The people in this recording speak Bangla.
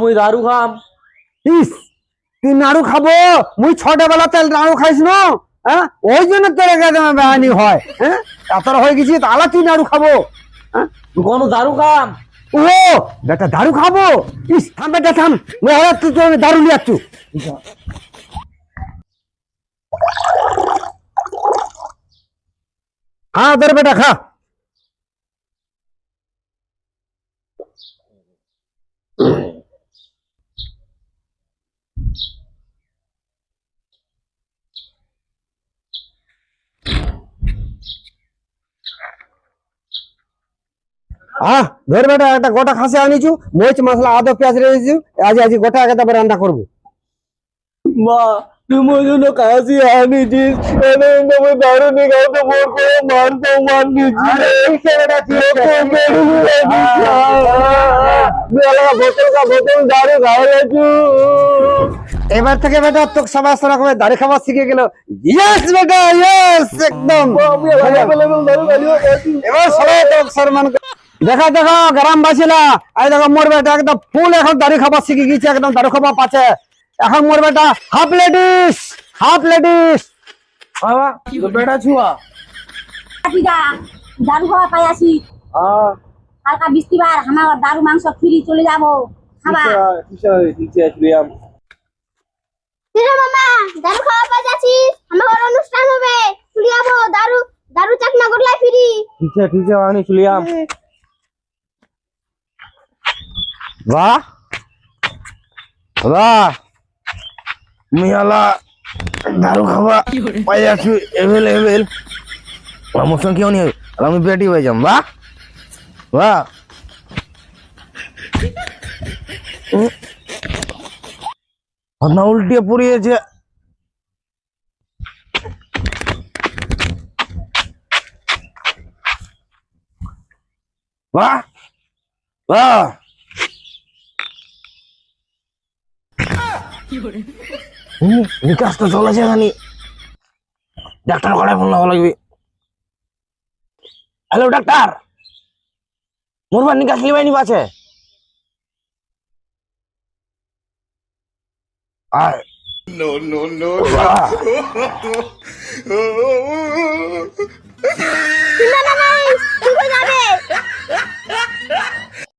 মুই দারু খাম। ইস তুই নাড়ু খাবো? মুই ছোটবেলা তেল নাড়ু খাইস না, হ্যাঁ ওই জন্য তোর বেহানি হয়। হ্যাঁ এত হয়ে গেছি তাহলে তুই নাড়ু খাবো? হ্যাঁ কোন দারু খাম? ও বেটা দারু খাবো? ইস থাম বেটা থাম, মুই হঠাৎ তুই দারু নিয়ে আসছু। হ্যাঁ তোর বেটা খা। ধর বেটা একটা গোটা খাসি আনিছু, মরিচ মশলা আদা পেঁয়াজ রেখেছু, আজ গোটা একেবারে রান্না করবো। মা তুমি ওই জন্য কাশি আনিছিস, আমি দারু নি খাওয়াতে মোর করে মারতো বোতল দারু খাওয়ালেছু। এবার থেকে বেটা তোকে সবাই রকমের দাড়ি খাবার শিখে গেল। ইয়েস বেটা ইয়েস একদম। এবার সবাই তোকে সম্মান করে। দেখা দেখো গ্রামবাসীরা, এই দেখো মোর বেটা একদম ফুল এখন দাড়ি খাবার শিখে গেছে, একদম দারু খাবার পাচ্ছে এখন মোর বেটা। Half ladies half ladies. বাবা বেটা ছুয়া দারু খাওয়া পাই আসি। কালকা বৃষ্টিবার আমার দারু মাংস ফিরি চলে যাবো খাবা। মামা দারু খাওয়া পাই যাচ্ছিস, আমার অনুষ্ঠান হবে চলে যাবো। দারু দারু চাকনা করলাই ফিরি। ঠিক আছে আমি চলে যাম। বাহ বাহ মিয়ালা দারু খাবা পাই যাচ্ছি এভেলেবেল। আমার সঙ্গে কেউ নেই, আমি পেটি হয়ে যাম। বাহ বাহ না উল্টিয়ে পড়িয়েছে। বাহ বাহ বিকাশ তো চলেছে জানি, ডাক্তার ঘরে ফোন লাগা লাগবে। হ্যালো ডাক্তার, মোরবার নিকাশ লিবাই নিবা আছে? আয় No, no, no. না না না তুই যাবে